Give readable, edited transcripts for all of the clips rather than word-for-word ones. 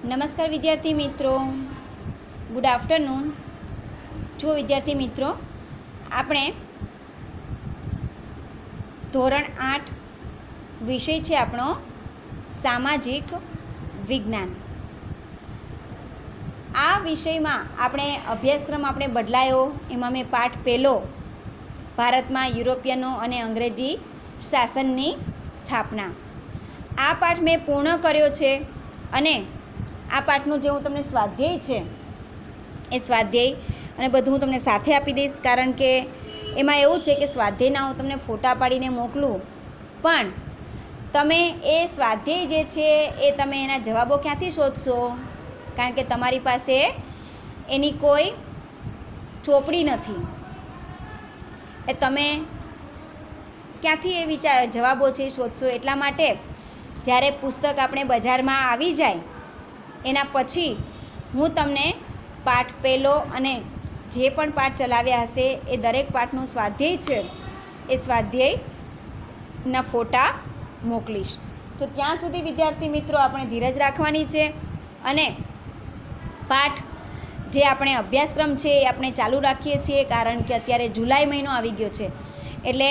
નમસ્કાર વિદ્યાર્થી મિત્રો, ગુડ આફ્ટરનૂન। જો વિદ્યાર્થી મિત્રો, આપણે ધોરણ 8 વિષય છે આપણો સામાજિક વિજ્ઞાન। આ વિષયમાં આપણે અભ્યાસક્રમ બદલાયો। એમાં મેં પાઠ પહેલો ભારતમાં યુરોપિયનો અને અંગ્રેજી શાસનની સ્થાપના, આ પાઠ મેં પૂર્ણ કર્યો છે। અને આ પાઠનું જે હું તમને સ્વાધ્યાય છે એ સ્વાધ્યાય અને બધું હું તમને સાથે આપી દઈશ, કારણ કે એમાં એવું છે કે સ્વાધ્યાયના હું તમને ફોટા પાડીને મોકલું, પણ તમે એ સ્વાધ્યાય જે છે એ તમે એના જવાબો ક્યાંથી શોધશો? કારણ કે તમારી પાસે એની કોઈ ચોપડી નથી, એ તમે ક્યાંથી એ જવાબો છે શોધશો? એટલા માટે જ્યારે પુસ્તક આપણે બજારમાં આવી જાય એના પછી હું તમને પાઠ પહેલો અને જે પણ પાઠ ચલાવ્યા હશે એ દરેક પાઠનું સ્વાધ્યાય છે એ સ્વાધ્યાયના ફોટા મોકલીશ। તો ત્યાં સુધી વિદ્યાર્થી મિત્રો આપણે ધીરજ રાખવાની છે અને પાઠ જે આપણે અભ્યાસક્રમ છે એ આપણે ચાલુ રાખીએ છીએ, કારણ કે અત્યારે જુલાઈ મહિનો આવી ગયો છે, એટલે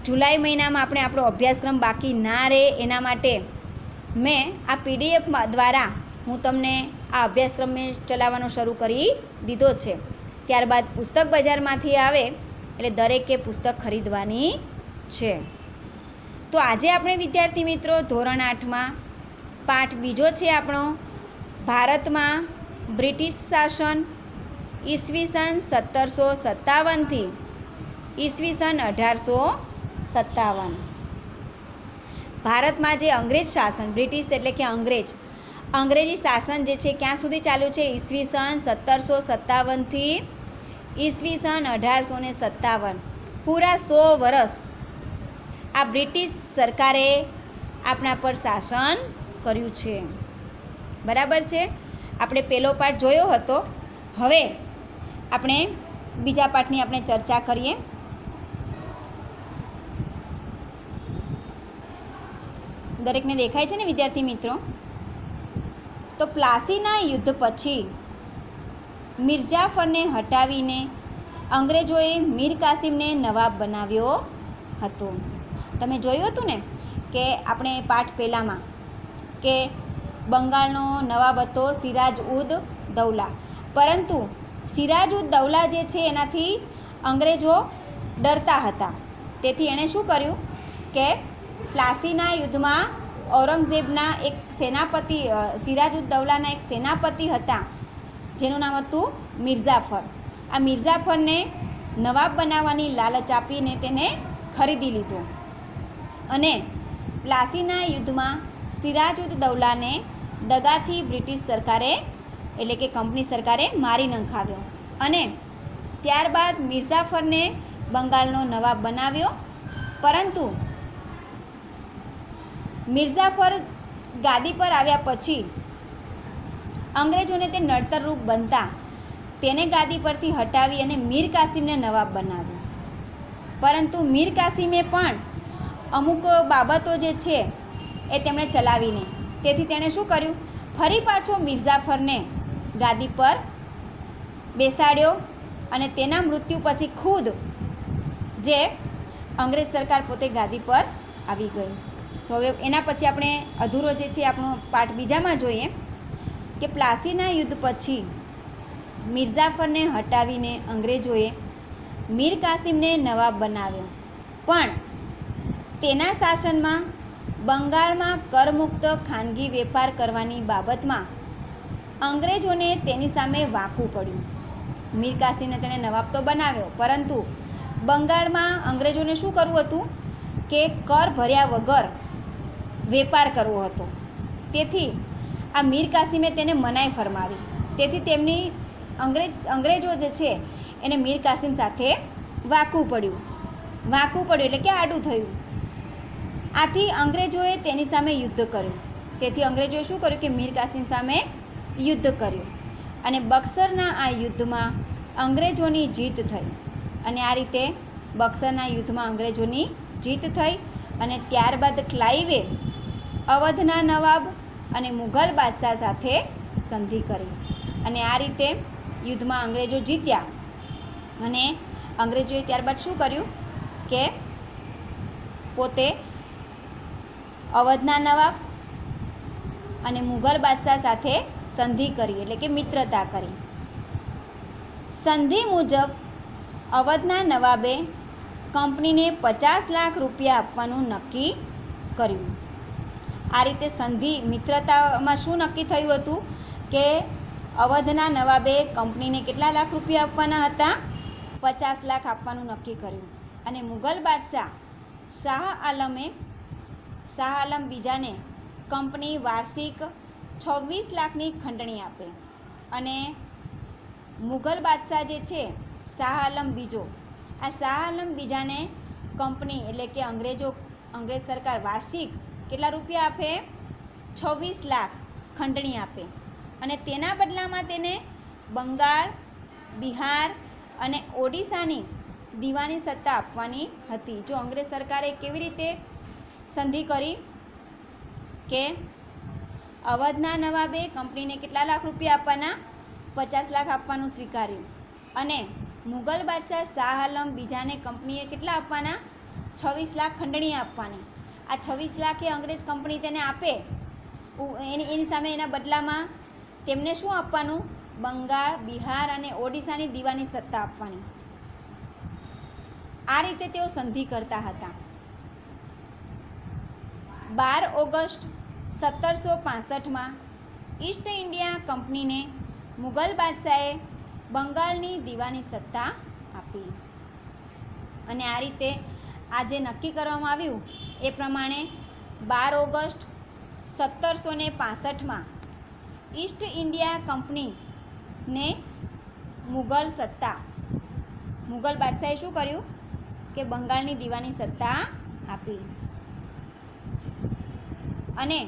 જુલાઈ મહિનામાં આપણે આપણો અભ્યાસક્રમ બાકી ના રહે એના માટે મેં આ PDF દ્વારા હું તમને આ અભ્યાસક્રમ ચલાવવાનો શરૂ કરી દીધો છે। ત્યારબાદ પુસ્તક બજારમાંથી આવે એટલે દરેકે પુસ્તક ખરીદવાની છે। તો આજે આપણે વિદ્યાર્થી મિત્રો ધોરણ 8માં પાઠ બીજો છે આપણો ભારતમાં બ્રિટિશ શાસન ઈસવીસન 1757થી ઈસવીસન 1857। ભારતમાં જે અંગ્રેજ શાસન, બ્રિટિશ એટલે કે અંગ્રેજી શાસન જે છે ક્યાં સુધી ચાલ્યું છે? ઈસવીસન 1757થી ઈસવીસન 1857, પૂરા 100 વર્ષ આ બ્રિટિશ સરકારે આપણા પર શાસન કર્યું છે। બરાબર છે? આપણે પહેલો પાઠ જોયો હતો, હવે આપણે બીજા પાઠની આપણે ચર્ચા કરીએ। દરેકને દેખાય છે ને વિદ્યાર્થી મિત્રો? તો પ્લાસીના યુદ્ધ પછી મિર્જાફરને હટાવીને અંગ્રેજોએ મીર કાસિમને નવાબ બનાવ્યો હતો। તમે જોયું હતું ને કે આપણે પાઠ પહેલામાં કે બંગાળનો નવાબ હતો સિરાજ ઉદ દૌલા, પરંતુ સિરાજ ઉદ દૌલા જે છે એનાથી અંગ્રેજો ડરતા હતા, તેથી એણે શું કર્યું કે પ્લાસીના યુદ્ધમાં ઔરંગઝેબના એક સેનાપતિ, સિરાજ ઉદ દૌલાના એક સેનાપતિ હતા જેનું નામ હતું મિર્જાફર, આ મિર્જાફરને નવાબ બનાવવાની લાલચ આપીને તેને ખરીદી લીધો અને પ્લાસીના યુદ્ધમાં સિરાજ ઉદ દૌલાને દગાથી બ્રિટિશ સરકારે એટલે કે કંપની સરકારે મારી નંખાવ્યો અને ત્યારબાદ મિર્જાફરને બંગાળનો નવાબ બનાવ્યો। પરંતુ મિર્જાફર ગાદી પર આવ્યા પછી અંગ્રેજોને તે નડતરરૂપ બનતા તેને ગાદી પરથી હટાવી અને મીર કાસિમને નવાબ બનાવ્યો, પરંતુ મીર કાસિમે પણ અમુક બાબતો જે છે એ તેમણે ચલાવી નહીં, તેથી તેણે શું કર્યું? ફરી પાછો મિર્જાફરને ગાદી પર બેસાડ્યો અને તેના મૃત્યુ પછી ખુદ જે અંગ્રેજ સરકાર પોતે ગાદી પર આવી ગઈ। તો હવે એના પછી આપણે અધૂરો જે છે આપણો પાઠ બીજામાં જોઈએ કે પ્લાસીના યુદ્ધ પછી મિર્જાફરને હટાવીને અંગ્રેજોએ મીર કાસિમને નવાબ બનાવ્યો, પણ તેના શાસનમાં બંગાળમાં કરમુક્ત ખાનગી વેપાર કરવાની બાબતમાં અંગ્રેજોને તેની સામે વાંકવું પડ્યું। મીર કાસિમને તેણે નવાબ તો બનાવ્યો, પરંતુ બંગાળમાં અંગ્રેજોને શું કરવું હતું કે કર ભર્યા વગર વેપાર કરવો હતો, તેથી આ મીર કાસિમે તેને મનાઈ ફરમાવી, તેથી તેમની અંગ્રેજો જે છે એને મીર કાસિમ સાથે વાંકવું પડ્યું એટલે કે આડું થયું। આથી અંગ્રેજોએ તેની સામે યુદ્ધ કર્યું, તેથી અંગ્રેજોએ શું કર્યું કે મીર કાસિમ સામે યુદ્ધ કર્યું અને બક્સરના આ યુદ્ધમાં અંગ્રેજોની જીત થઈ અને આ રીતે બક્સરના યુદ્ધમાં અંગ્રેજોની જીત થઈ અને ત્યારબાદ ક્લાઇવે અવધના નવાબ અને મુઘલ બાદશાહ સાથે સંધિ કરી અને આ રીતે યુદ્ધમાં અંગ્રેજો જીત્યા. અને અંગ્રેજોએ ત્યારબાદ શું કર્યું કે પોતે અવધના નવાબ અને મુઘલ બાદશાહ સાથે સંધિ કરી, એટલે કે મિત્રતા કરી. સંધિ મુજબ અવધના નવાબે કંપનીને 50 લાખ રૂપિયા આપવાનું નક્કી કર્યું. આ રીતે સંધિ મિત્રતામાં શું નક્કી થયું હતું કે અવધના નવાબે કંપનીને કેટલા લાખ રૂપિયા આપવાના હતા? 50 લાખ આપવાનું નક્કી કર્યું. અને મુઘલ બાદશાહ શાહ આલમ બીજાને કંપની વાર્ષિક 26 લાખની ખંડણી આપે. અને મુઘલ બાદશાહ જે છે શાહ આલમ બીજો, આ શાહ આલમ બીજાને કંપની એટલે કે અંગ્રેજ સરકાર વાર્ષિક કેટલા રૂપિયા આપે? 26 લાખ ખંડણી આપે. અને તેના બદલામાં તેને બંગાળ, બિહાર અને ઓડિશાની દીવાની સત્તા આપવાની હતી. જો અંગ્રેજ સરકારે કેવી રીતે સંધિ કરી કે અવધના નવાબે કંપનીને કેટલા લાખ રૂપિયા આપવાના? 50 લાખ આપવાનું સ્વીકાર્યું. અને મુઘલ બાદશાહ શાહ આલમ બીજાને કંપનીએ કેટલા આપવાના? 26 લાખ ખંડણી આપવાની. આ 26 લાખ એ અંગ્રેજ કંપની તેને આપે, એની સામે એના બદલામાં તેમને શું આપવાનું? બંગાળ, બિહાર અને ઓડિશાની દીવાની સત્તા આપવાની. આ રીતે તેઓ સંધિ કરતા હતા. 12 ઓગસ્ટ 1765માં ઈસ્ટ ઇન્ડિયા કંપનીને મુઘલ બાદશાહે બંગાળની દીવાની સત્તા આપી. અને આ રીતે આ જે નક્કી કરવામાં આવ્યું એ પ્રમાણે 12 ઓગસ્ટ 1765માં ઈસ્ટ ઇન્ડિયા કંપનીને મુઘલ બાદશાહે શું કર્યું કે બંગાળની દીવાની સત્તા આપી. અને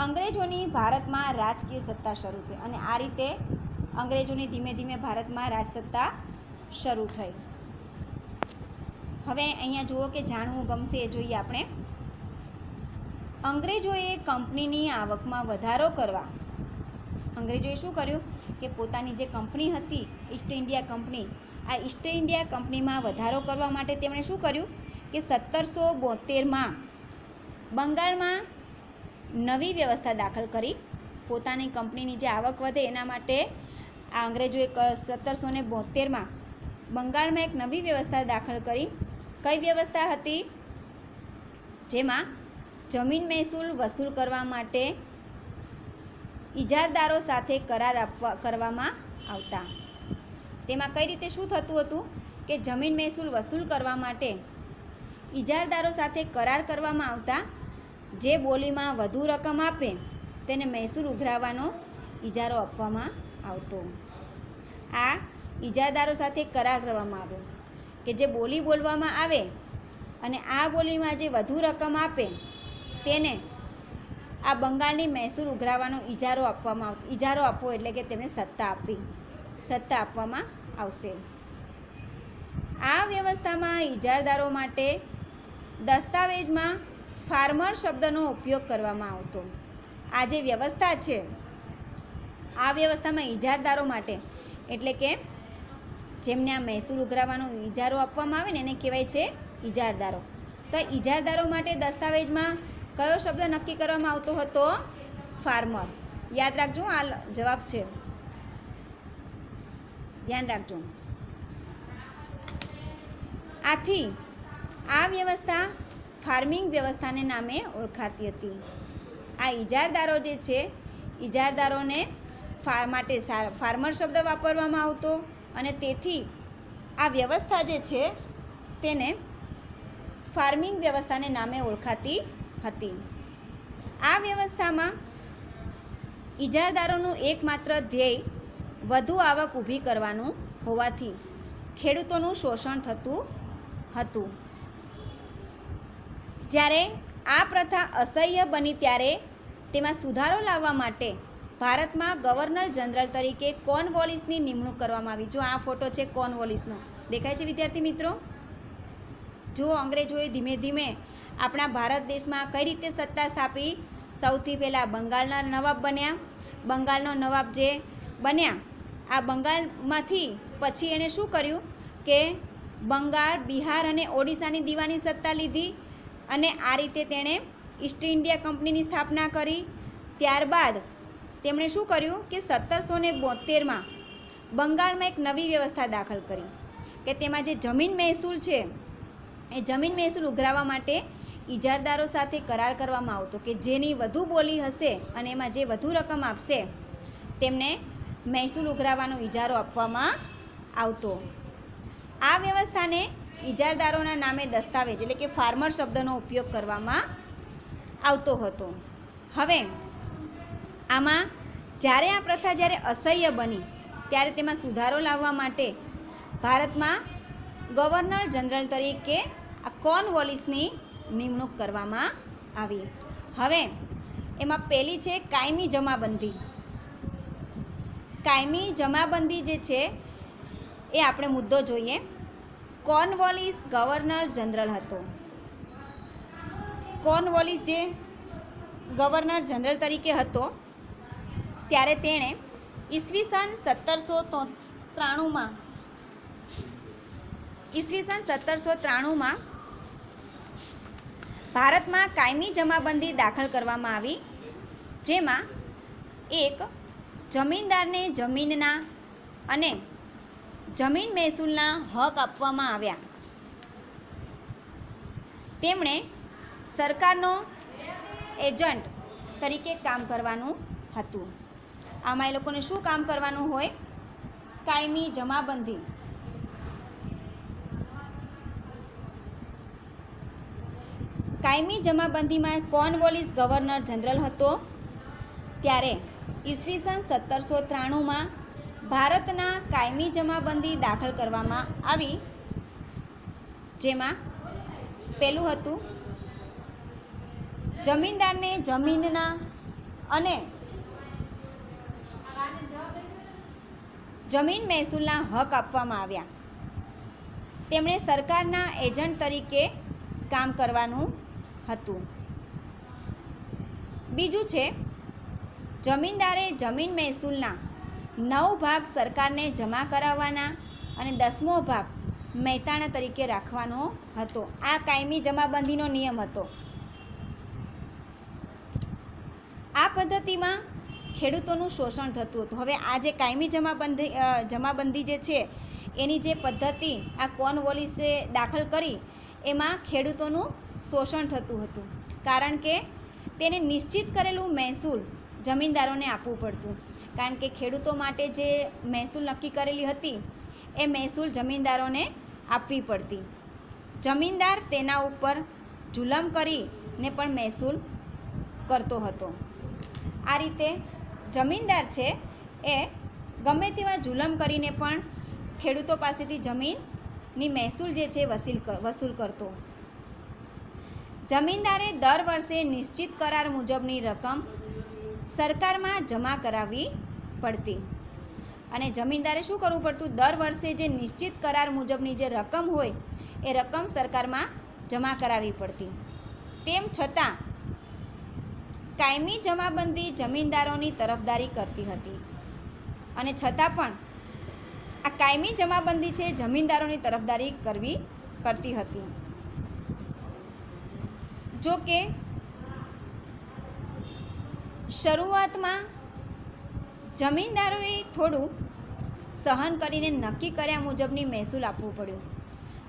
અંગ્રેજોની ભારતમાં રાજકીય સત્તા શરૂ થઈ. અને આ રીતે અંગ્રેજોની ધીમે ધીમે ભારતમાં રાજસત્તા શરૂ થઈ. હવે અહીંયા જુઓ કે જાણવું ગમશે એ જોઈએ આપણે. અંગ્રેજોએ કંપનીની આવકમાં વધારો કરવા, અંગ્રેજોએ શું કર્યું કે પોતાની જે કંપની હતી ઈસ્ટ ઇન્ડિયા કંપની, આ ઈસ્ટ ઇન્ડિયા કંપનીમાં વધારો કરવા માટે તેમણે શું કર્યું કે 1772માં બંગાળમાં નવી વ્યવસ્થા દાખલ કરી. પોતાની કંપનીની જે આવક વધે એના માટે આ અંગ્રેજોએ 1772માં બંગાળમાં એક નવી વ્યવસ્થા દાખલ કરી. કઈ વ્યવસ્થા હતી? જેમાં જમીન મહેસૂલ વસૂલ કરવા માટે ઇજારદારો સાથે કરાર કરવામાં આવતા. તેમાં કઈ રીતે શું થતું હતું કે જમીન મહેસૂલ વસૂલ કરવા માટે ઇજારદારો સાથે કરાર કરવામાં આવતા. જે બોલીમાં વધુ રકમ આપે તેને મહેસૂલ ઉઘરાવવાનો ઇજારો આપવામાં આવતો. આ ઇજારદારો સાથે કરાર કરવામાં આવ્યો કે જે બોલી બોલવામાં આવે અને આ બોલીમાં જે વધુ રકમ આપે તેને આ બંગાળની મહેસૂલ ઉઘરાવવાનો ઇજારો આપવામાં આવતો. ઇજારો આપવો એટલે કે તેમને સત્તા આપવામાં આવશે. આ વ્યવસ્થામાં ઇજારદારો માટે દસ્તાવેજમાં ફાર્મર શબ્દનો ઉપયોગ કરવામાં આવતો. આ જે વ્યવસ્થા છે આ વ્યવસ્થામાં ઇજારદારો માટે એટલે કે જેમને આ મહેસૂલ ઉઘરાવવાનો ઇજારો આપવામાં આવે ને એને કહેવાય છે ઇજારદારો. તો ઇજારદારો માટે દસ્તાવેજમાં કયો શબ્દ નક્કી કરવામાં આવતો હતો? ફાર્મર. યાદ રાખજો, આ જવાબ છે, ધ્યાન રાખજો. આથી આ વ્યવસ્થા ફાર્મિંગ વ્યવસ્થાને નામે ઓળખાતી હતી. આ ઇજારદારો જે છે ઇજારદારોને માટે ફાર્મર શબ્દ વાપરવામાં આવતો અને તેથી આ વ્યવસ્થા જે છે તેને ફાર્મિંગ વ્યવસ્થાને નામે ઓળખાતી હતી. આ વ્યવસ્થામાં ઇજારદારોનું એકમાત્ર ધ્યેય વધુ આવક ઊભી કરવાનું હોવાથી ખેડૂતોનું શોષણ થતું હતું. જ્યારે આ પ્રથા અસહ્ય બની ત્યારે તેમાં સુધારો લાવવા માટે ભારતમાં ગવર્નર જનરલ તરીકે કોર્નવોલિસની નિમણૂક કરવામાં આવી. જો આ ફોટો છે કોર્નવોલિસનો, દેખાય છે વિદ્યાર્થી મિત્રો? જો અંગ્રેજોએ ધીમે ધીમે આપણા ભારત દેશમાં કઈ રીતે સત્તા સ્થાપી? સૌથી પહેલાં બંગાળના નવાબ બન્યા, બંગાળનો નવાબ જે બન્યા, આ બંગાળમાંથી પછી એણે શું કર્યું કે બંગાળ, બિહાર અને ઓડિશાની દીવાની સત્તા લીધી અને આ રીતે તેણે ઈસ્ટ ઇન્ડિયા કંપનીની સ્થાપના કરી. ત્યારબાદ તેમણે શું કર્યું કે 1772માં બંગાળમાં એક નવી વ્યવસ્થા દાખલ કરી કે તેમાં જે જમીન મહેસૂલ છે એ જમીન મહેસૂલ ઉઘરાવવા માટે ઇજારદારો સાથે કરાર કરવામાં આવતો કે જેની વધુ બોલી હશે અને એમાં જે વધુ રકમ આપશે તેમને મહેસૂલ ઉઘરાવવાનો ઇજારો આપવામાં આવતો. આ વ્યવસ્થાને ઇજારદારોના નામે દસ્તાવેજ એટલે કે ફાર્મર શબ્દનો ઉપયોગ કરવામાં આવતો હતો. હવે આમાં જ્યારે આ પ્રથા જ્યારે અસહ્ય બની ત્યારે તેમાં સુધારો લાવવા માટે ભારતમાં ગવર્નર જનરલ તરીકે આ કોર્નવોલિસની નિમણૂક કરવામાં આવી. હવે એમાં પહેલી છે કાયમી જમાબંધી. કાયમી જમાબંધી જે છે એ આપણે મુદ્દો જોઈએ. કોર્નવોલિસ ગવર્નર જનરલ હતો. કોર્નવોલિસ જે ગવર્નર જનરલ તરીકે હતો ત્યારે તેણે ઈસવીસન 1793માં ભારતમાં કાયમી જમાબંધી દાખલ કરવામાં આવી, જેમાં એક જમીનદારને જમીનના અને જમીન મહેસૂલના હક આપવામાં આવ્યા. તેમણે સરકારનો એજન્ટ તરીકે કામ કરવાનું હતું. આમાં એ લોકોને શું કામ કરવાનું હોય? કાયમી જમાબંધી. કાયમી જમાબંધીમાં કોર્નવોલિસ ગવર્નર જનરલ હતો ત્યારે ઈસવીસન 1793માં ભારતના કાયમી જમાબંધી દાખલ કરવામાં આવી, જેમાં પહેલું હતું જમીનદારને જમીનના અને જમીન મહેસૂલના હક આપવામાં આવ્યા. તેમણે સરકારના એજન્ટ તરીકે કામ કરવાનું હતું. બીજું છે જમીનદારે જમીન મહેસૂલના 9 ભાગ સરકારને જમા કરાવવાના અને 10મો ભાગ મહેતાણા તરીકે રાખવાનો હતો. આ કાયમી જમાબંધીનો નિયમ હતો. આ પદ્ધતિમાં ખેડૂતોનું શોષણ થતું હતું. હવે આ જે કાયમી જમાબંધી જે છે એની જે પદ્ધતિ આ કોર્નવોલિસે દાખલ કરી એમાં ખેડૂતોનું શોષણ થતું હતું, કારણ કે તેને નિશ્ચિત કરેલું મહેસૂલ જમીનદારોને આપવું પડતું. કારણ કે ખેડૂતો માટે જે મહેસૂલ નક્કી કરેલી હતી એ મહેસૂલ જમીનદારોને આપવી પડતી. જમીનદાર તેના ઉપર જુલમ કરીને પણ મહેસૂલ કરતો હતો. આ રીતે જમીનદાર છે એ ગમે તેવા જુલમ કરીને પણ ખેડૂતો પાસેથી જમીનની મહેસૂલ જે છે વસૂલ કરતો. જમીનદારે દર વર્ષે નિશ્ચિત કરાર મુજબની રકમ સરકારમાં જમા કરાવવી પડતી અને જમીનદારે શું કરવું પડતું? દર વર્ષે જે નિશ્ચિત કરાર મુજબની જે રકમ હોય એ રકમ સરકારમાં જમા કરાવવી પડતી. તેમ છતાં કાયમી જમાબંધી જમીનદારોની તરફદારી કરતી હતી અને છતાં પણ આ કાયમી જમાબંધી છે જમીનદારોની તરફદારી કરતી હતી. જો કે શરૂઆતમાં જમીનદારોએ થોડું સહન કરીને નક્કી કર્યા મુજબની મહેસૂલ આપવું પડ્યું.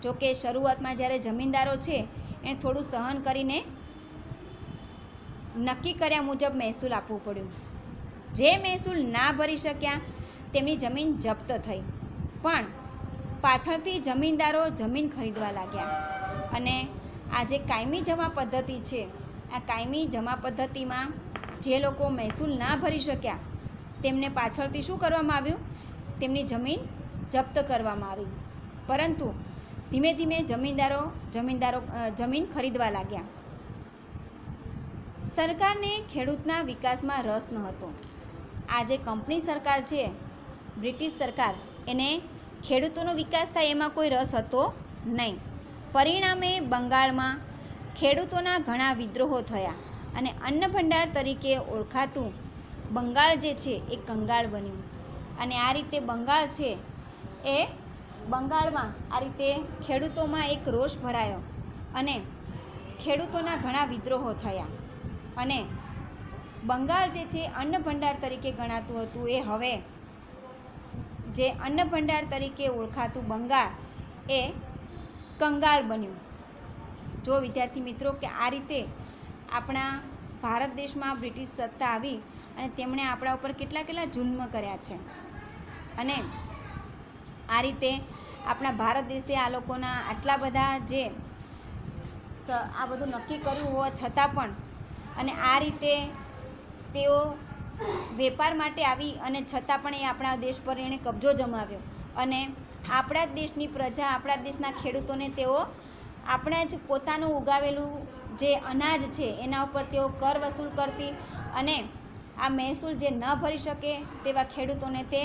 જો કે શરૂઆતમાં જ્યારે જમીનદારો છે એણે થોડું સહન કરીને નક્કી કર્યા મુજબ મહેસૂલ આપવું પડ્યું. જે મહેસૂલ ના ભરી શક્યા તેમની જમીન જપ્ત થઈ, પણ પાછળથી જમીનદારો જમીન ખરીદવા લાગ્યા અને આ જે કાયમી જમા પદ્ધતિ છે આ કાયમી જમા પદ્ધતિમાં જે લોકો મહેસૂલ ના ભરી શક્યા તેમને પાછળથી શું કરવામાં આવ્યું? તેમની જમીન જપ્ત કરવામાં આવી. પરંતુ ધીમે ધીમે જમીનદારો જમીન ખરીદવા લાગ્યા. સરકારને ખેડૂતના વિકાસમાં રસ ન હતો. આ જે કંપની સરકાર છે, બ્રિટિશ સરકાર, એને ખેડૂતોનો વિકાસ થાય એમાં કોઈ રસ હતો નહીં. પરિણામે બંગાળમાં ખેડૂતોના ઘણા વિદ્રોહો થયા અને અન્ન ભંડાર તરીકે ઓળખાતું બંગાળ જે છે એ કંગાળ બન્યું. અને આ રીતે બંગાળ છે એ બંગાળમાં આ રીતે ખેડૂતોમાં એક રોષ ભરાયો અને ખેડૂતોના ઘણા વિદ્રોહો થયા અને બંગાળ જે છે અન્ન ભંડાર તરીકે ગણાતું હતું એ હવે જે અન્ન ભંડાર તરીકે ઓળખાતું બંગાળ એ કંગાળ બન્યું. જો વિદ્યાર્થી મિત્રો કે આ રીતે આપણા ભારત દેશમાં બ્રિટિશ સત્તા આવી અને તેમણે આપણા ઉપર કેટલા જુલ્મ કર્યા છે અને આ રીતે આપણા ભારત દેશે આ લોકોના આટલા બધા જે આ બધું નક્કી કર્યું હોવા છતાં પણ અને આ રીતે તેઓ વેપાર માટે આવી અને છતાં પણ એ આપણા દેશ પર એણે કબજો જમાવ્યો અને આપણા જ દેશની પ્રજા, આપણા દેશના ખેડૂતોને તેઓ આપણા જ પોતાનું ઉગાવેલું જે અનાજ છે એના ઉપર તેઓ કર વસૂલ કરતી અને આ મહેસૂલ જે ન ભરી શકે તેવા ખેડૂતોને તે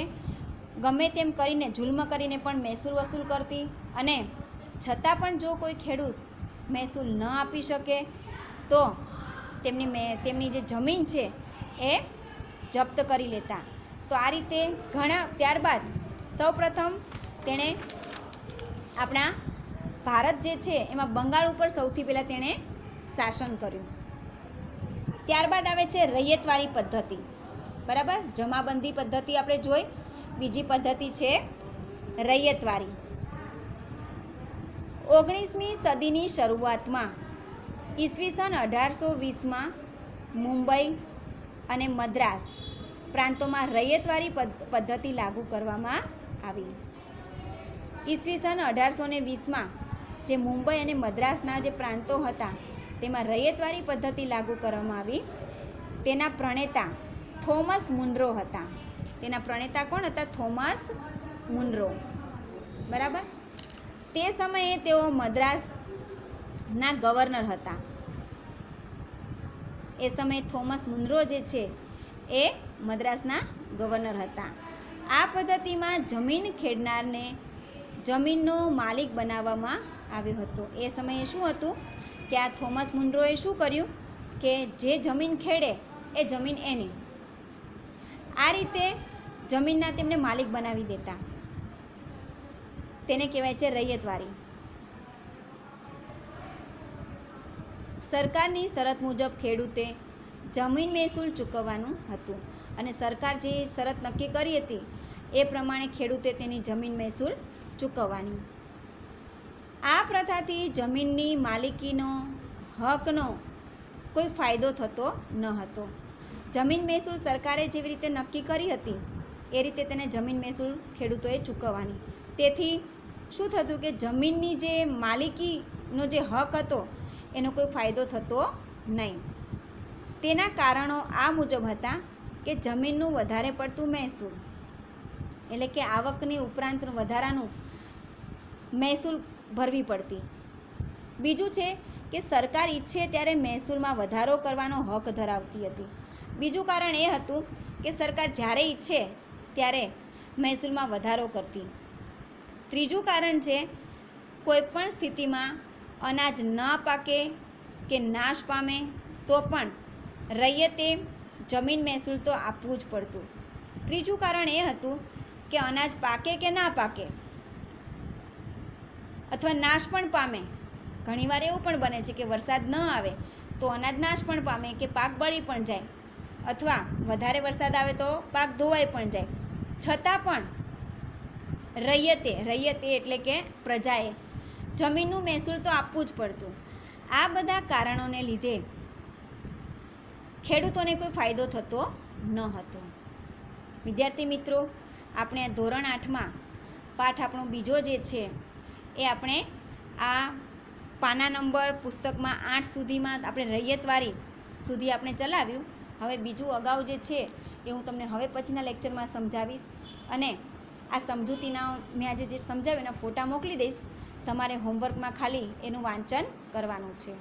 ગમે તેમ કરીને જુલ્મ કરીને પણ મહેસૂલ વસૂલ કરતી અને છતાં પણ જો કોઈ ખેડૂત મહેસૂલ ન આપી શકે તો તેમની જે જમીન છે એ જપ્ત કરી લેતા. તો આ રીતે ઘણા ત્યારબાદ સૌપ્રથમ તેણે આપણા ભારત જે છે એમાં બંગાળ ઉપર સૌથી પહેલાં તેણે શાસન કર્યું. ત્યારબાદ આવે છે રૈયતવારી પદ્ધતિ. બરાબર, જમાબંધી પદ્ધતિ આપણે જોઈ. બીજી પદ્ધતિ છે રૈયતવારી. 19મી સદીની શરૂઆતમાં ઈસવીસન 1820માં મુંબઈ અને મદ્રાસ પ્રાંતોમાં રૈયતવારી પદ્ધતિ લાગુ કરવામાં આવી. ઈસવીસન 1820માં જે મુંબઈ અને મદ્રાસના જે પ્રાંતો હતા તેમાં રૈયતવારી પદ્ધતિ લાગુ કરવામાં આવી. તેના પ્રણેતા થોમસ મુનરો હતા. તેના પ્રણેતા કોણ હતા? Thomas Munro. બરાબર, તે સમયે તેઓ મદ્રાસના ગવર્નર હતા. એ સમયે થોમસ મુનરો જે છે એ મદ્રાસના ગવર્નર હતા. આ પદ્ધતિમાં જમીન ખેડનારને જમીનનો માલિક બનાવવામાં આવ્યો હતો. એ સમયે શું હતું કે આ થોમસ મુનરોએ શું કર્યું કે જે જમીન ખેડે એ જમીન એની. આ રીતે જમીનના તેમને માલિક બનાવી દેતા. તેને કહેવાય છે રૈયતવારી. સરકારની શરત મુજબ ખેડૂતે જમીન મહેસૂલ ચૂકવવાનું હતું અને સરકાર જે શરત નક્કી કરી હતી એ પ્રમાણે ખેડૂતે તેની જમીન મહેસૂલ ચૂકવવાની. આ પ્રથાથી જમીનની માલિકીનો હકનો કોઈ ફાયદો થતો ન હતો. જમીન મહેસૂલ સરકારે જેવી રીતે નક્કી કરી હતી એ રીતે તેને જમીન મહેસૂલ ખેડૂતોએ ચૂકવવાની. તેથી શું થતું કે જમીનની જે માલિકીનો જે હક હતો એનો કોઈ ફાયદો થતો નહીં. તેના કારણો આ મુજબ હતા કે જમીનનું વધારે પડતું મહેસૂલ એટલે કે આવકની ઉપરાંત વધારાનું મહેસૂલ ભરવી પડતી. બીજું છે કે સરકાર ઈચ્છે ત્યારે મહેસૂલમાં વધારો કરવાનો હક ધરાવતી હતી. બીજું કારણ એ હતું કે સરકાર જ્યારે ઈચ્છે ત્યારે મહેસૂલમાં વધારો કરતી. ત્રીજું કારણ છે કોઈપણ સ્થિતિમાં અનાજ ન પાકે કે નાશ પામે તો પણ રૈયતે જમીન મહેસૂલ તો આપવું જ પડતું. ત્રીજું કારણ એ હતું કે અનાજ પાકે કે ના પાકે અથવા નાશ પણ પામે. ઘણીવાર એવું પણ બને છે કે વરસાદ ન આવે તો અનાજ નાશ પણ પામે કે પાક બળી પણ જાય અથવા વધારે વરસાદ આવે તો પાક ધોવાઈ પણ જાય. છતાં પણ રૈયતે એટલે કે પ્રજાએ જમીનનું મહેસૂલ તો આપવું જ પડતું. આ બધા કારણોને લીધે ખેડૂતોને કોઈ ફાયદો થતો ન હતો. વિદ્યાર્થી મિત્રો, આપણે ધોરણ 8માં પાઠ આપણો બીજો જે છે એ આપણે આ પાના નંબર પુસ્તકમાં 8 સુધીમાં આપણે રૈયતવારી સુધી આપણે ચલાવ્યું. હવે બીજું અગાઉ જે છે એ હું તમને હવે પછીના લેક્ચરમાં સમજાવીશ અને આ સમજૂતીના મેં આજે જે સમજાવ્યું એના ફોટા મોકલી દઈશ. તમારે હોમવર્કમાં ખાલી એનું વાંચન કરવાનું છે.